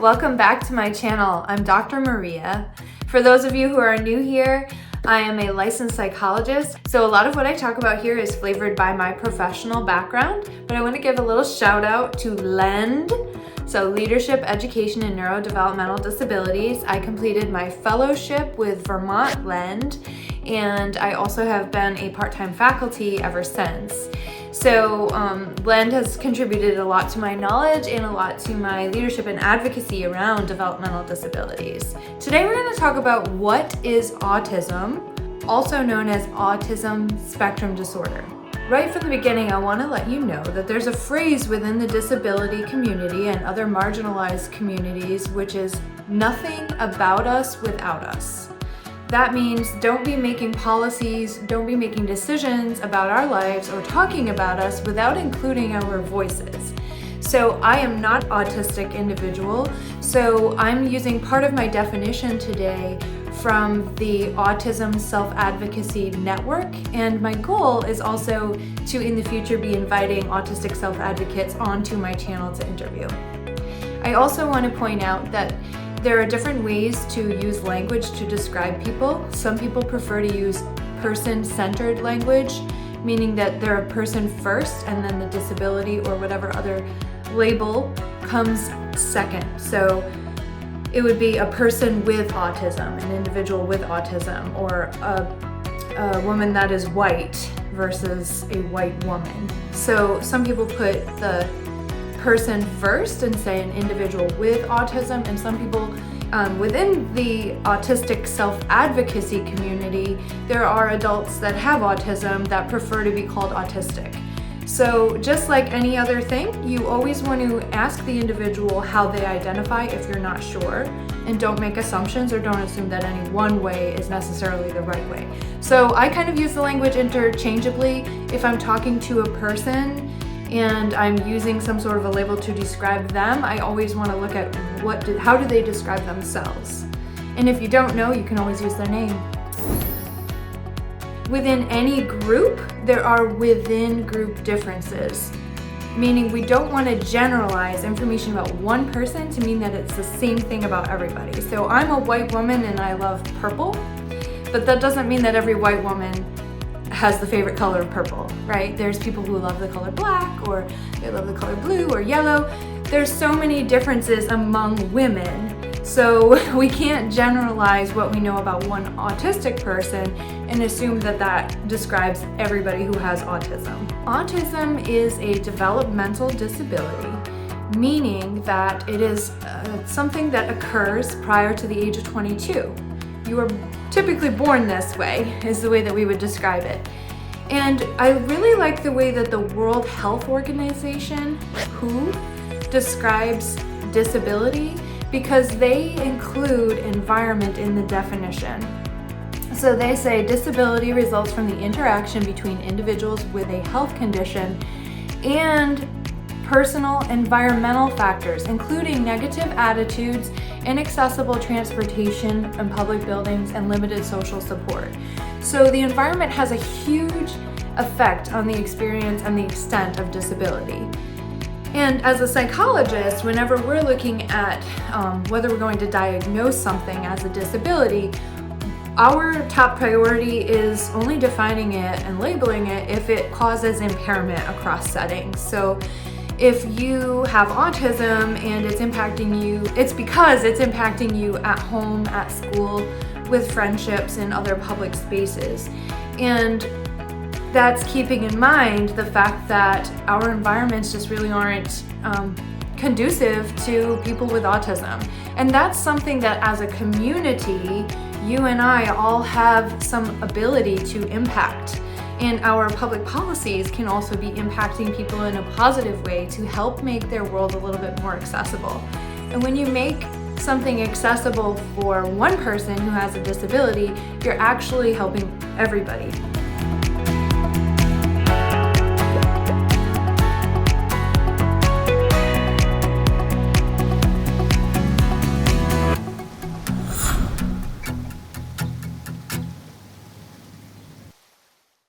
Welcome back to my channel. I'm Dr. Maria. For those of you who are new here, I am a licensed psychologist, so a lot of what I talk about here is flavored by my professional background, but I want to give a little shout out to LEND, so Leadership, Education, and Neurodevelopmental Disabilities. I completed my fellowship with Vermont LEND, and I also have been a part-time faculty ever since. So LEND has contributed a lot to my knowledge and a lot to my leadership and advocacy around developmental disabilities. Today we're going to talk about what is autism, also known as Autism Spectrum Disorder. Right from the beginning, I want to let you know that there's a phrase within the disability community and other marginalized communities, which is nothing about us without us. That means don't be making policies, don't be making decisions about our lives or talking about us without including our voices. So I am not an autistic individual, so I'm using part of my definition today from the Autism Self-Advocacy Network, and my goal is also to in the future be inviting autistic self-advocates onto my channel to interview. I also want to point out that there are different ways to use language to describe people. Some people prefer to use person-centered language, meaning that they're a person first and then the disability or whatever other label comes second. So it would be a person with autism, an individual with autism, or a woman that is white versus a white woman. So some people put the person first and say an individual with autism, and some people within the autistic self-advocacy community, there are adults that have autism that prefer to be called autistic. So just like any other thing, you always want to ask the individual how they identify if you're not sure, and don't make assumptions or don't assume that any one way is necessarily the right way. So I kind of use the language interchangeably. If I'm talking to a person and I'm using some sort of a label to describe them, I always want to look at how do they describe themselves. And if you don't know, you can always use their name. Within any group, there are within group differences, meaning we don't want to generalize information about one person to mean that it's the same thing about everybody. So I'm a white woman and I love purple, but that doesn't mean that every white woman has the favorite color of purple, right? There's people who love the color black, or they love the color blue or yellow. There's so many differences among women, so we can't generalize what we know about one autistic person and assume that that describes everybody who has autism. Autism is a developmental disability, meaning that it is something that occurs prior to the age of 22. You are typically born this way, is the way that we would describe it. And I really like the way that the World Health Organization, WHO, describes disability, because they include environment in the definition. So they say disability results from the interaction between individuals with a health condition and personal environmental factors, including negative attitudes, inaccessible transportation in public buildings, and limited social support. So the environment has a huge effect on the experience and the extent of disability. And as a psychologist, whenever we're looking at whether we're going to diagnose something as a disability, our top priority is only defining it and labeling it if it causes impairment across settings. So if you have autism and it's impacting you, it's because it's impacting you at home, at school, with friendships and other public spaces. And that's keeping in mind the fact that our environments just really aren't conducive to people with autism. And that's something that as a community, you and I all have some ability to impact. And our public policies can also be impacting people in a positive way to help make their world a little bit more accessible. And when you make something accessible for one person who has a disability, you're actually helping everybody.